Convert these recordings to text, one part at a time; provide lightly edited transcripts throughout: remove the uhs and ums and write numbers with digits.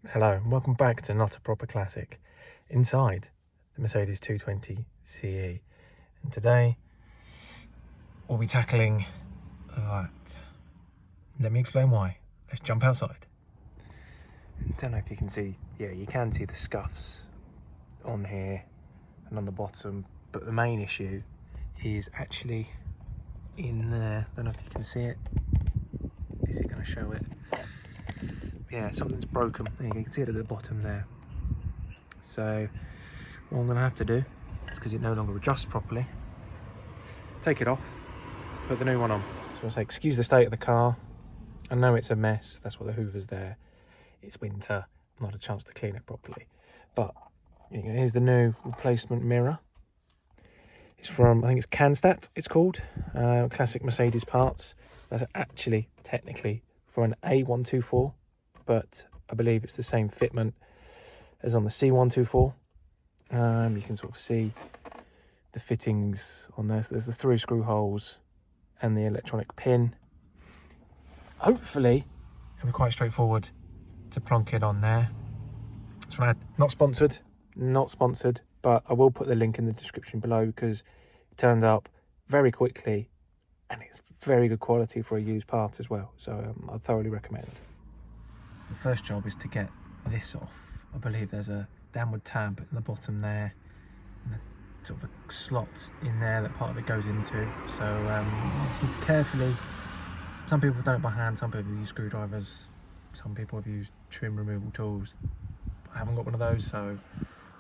Hello and welcome back to Not a Proper Classic inside the Mercedes 220 CE, and today we'll be tackling that. Let me explain why. Let's jump outside. I don't know if you can see, yeah, you can see the scuffs on here and on the bottom, but the main issue is actually in there. I don't know if you can see it. Is it going to show it? Yeah, something's broken. There you can see it at the bottom there. So what I'm going to have to do is, because it no longer adjusts properly, take it off, put the new one on. So I'll say, excuse the state of the car. I know it's a mess. That's what the Hoover's there. It's winter, not a chance to clean it properly. But here's the new replacement mirror. It's from, I think it's Canstat, it's called. Classic Mercedes parts. That's actually technically for an A124, but I believe it's the same fitment as on the C124. You can sort of see the fittings on there. So there's the 3 screw holes and the electronic pin. Hopefully it'll be quite straightforward to plonk it on there. Not sponsored, but I will put the link in the description below because it turned up very quickly and it's very good quality for a used part as well. So I thoroughly recommend. So the first job is to get this off. I believe there's a downward tab in the bottom there, and a sort of a slot in there that part of it goes into. So just need to carefully. Some people have done it by hand, some people use screwdrivers, some people have used trim removal tools. I haven't got one of those, so I'm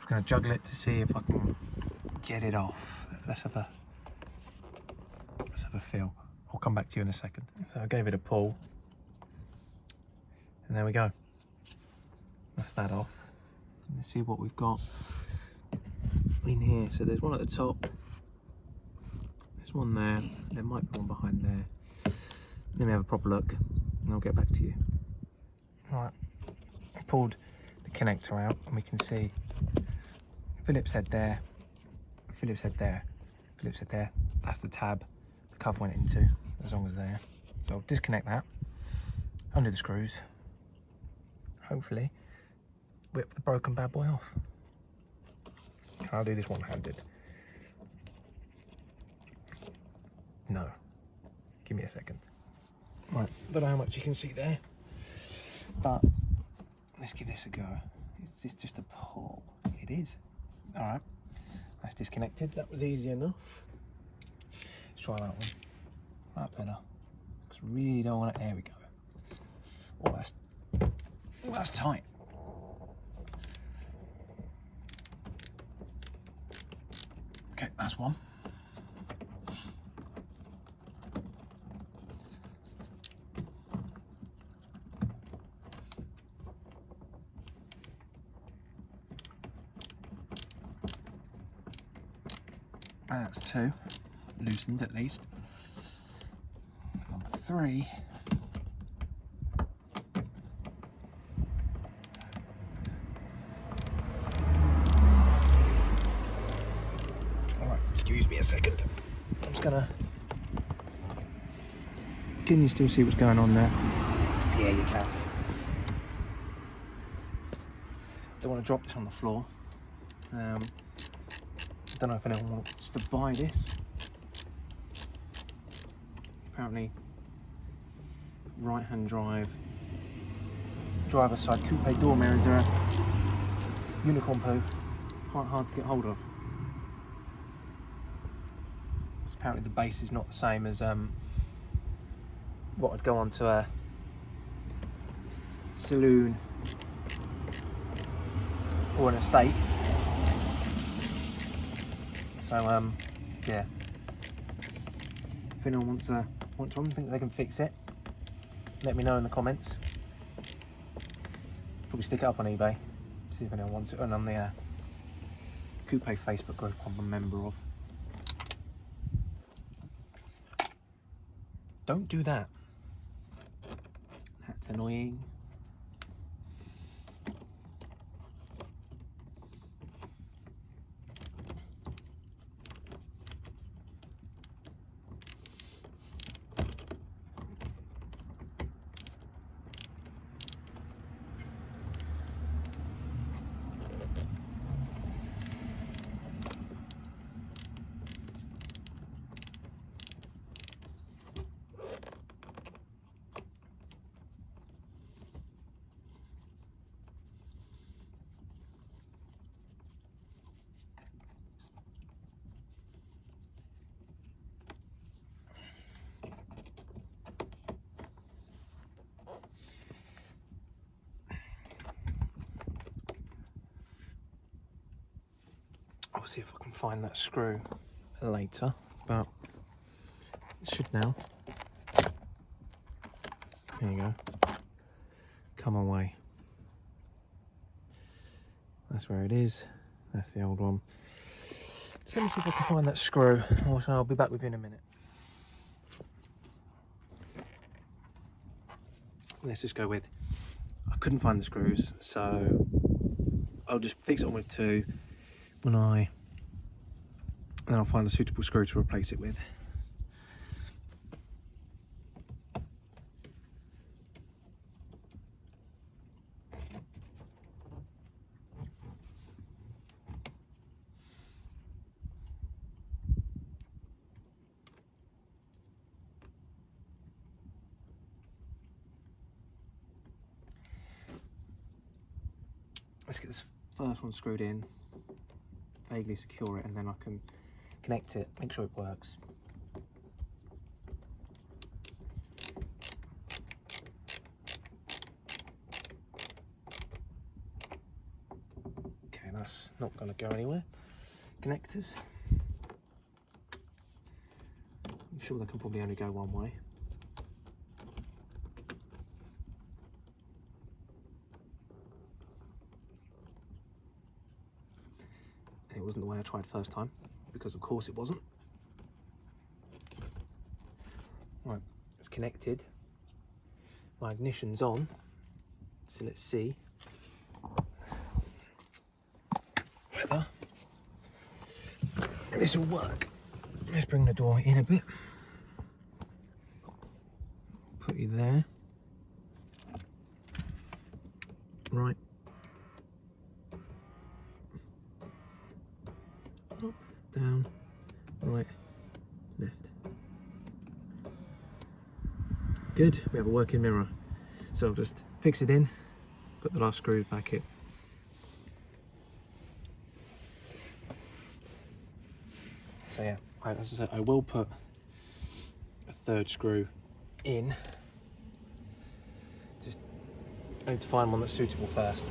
just going to juggle it to see if I can get it off. Let's have a feel. I'll come back to you in a second. So I gave it a pull, and there we go. That's that off. Let's see what we've got in here. So there's one at the top, there's one there, there might be one behind there. Let me have a proper look and I'll get back to you. Right, I pulled the connector out and we can see Phillips head there, Phillips head there, Phillips head there. That's the tab the cover went into, as long as there. So I'll disconnect that, undo the screws, hopefully whip the broken bad boy off. I'll do this one-handed. No, give me a second. Right, don't know how much you can see there, but let's give this a go. Is this just a pull? It is. All right, that's disconnected. That was easy enough. Let's try that one. That better. Because we really don't want it. There we go. Oh, that's tight. Okay, that's one. That's 2, loosened at least. Number 3. All right, excuse me a second. I'm just gonna. Can you still see what's going on there? Yeah, you can. Don't want to drop this on the floor. I don't know if anyone wants to buy this. Apparently, right-hand drive, driver's side coupe door mirrors are a unicorn poo, quite hard to get hold of. So apparently the base is not the same as what would go onto a saloon or an estate. So yeah, if anyone wants one, thinks they can fix it, let me know in the comments. Probably stick it up on eBay, see if anyone wants it, and on the coupe Facebook group I'm a member of. Don't do that. That's annoying. I'll see if I can find that screw later, but it should now. There you go. Come away. That's where it is. That's the old one. So let me see if I can find that screw. Also, I'll be back with you in a minute. Let's just go with, I couldn't find the screws, so I'll just fix it on with 2 then I'll find a suitable screw to replace it with. Let's get this first one screwed in, vaguely secure it, and then I can connect it, make sure it works. Okay, that's not going to go anywhere. Connectors. I'm sure they can probably only go one way. It wasn't the way I tried first time, because of course it wasn't. Right, it's connected. My ignition's on, so let's see whether this will work. Let's bring the door in a bit. Put you there. Right. Up, down, right, left. Good, we have a working mirror. So I'll just fix it in, put the last screws back in. So yeah, as I said, I will put a 3rd screw in. Just, I need to find one that's suitable first.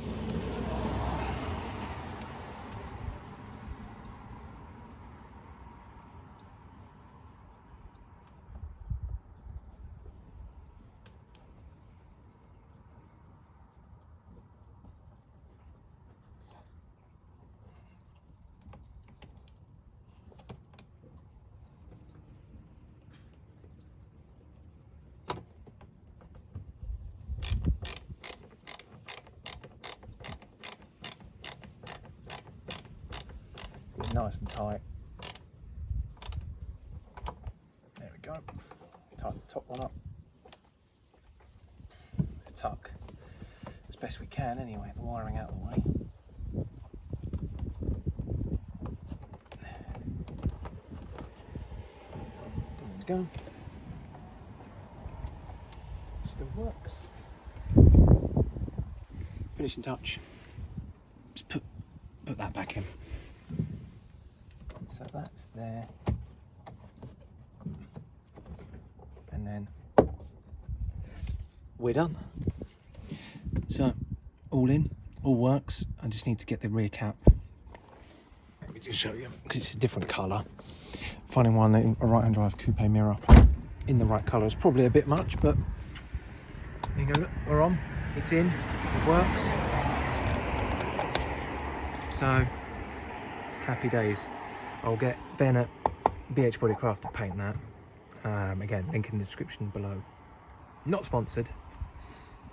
Nice and tight. There we go. Tighten the top one up. Tuck as best we can anyway, the wiring out of the way. There we go. Still works. Finishing touch. Just put that back in. So that's there, and then we're done. So all in, all works. I just need to get the rear cap. Let me just show you, because it's a different colour. Finding one, a right-hand drive coupe mirror in the right colour is probably a bit much, but there you go, look, we're on, it's in, it works. So, happy days. I'll get Ben at BH Bodycraft to paint that. Again, link in the description below. Not sponsored,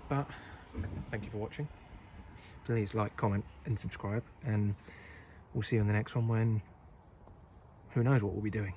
but thank you for watching. Please like, comment and subscribe, and we'll see you on the next one when who knows what we'll be doing.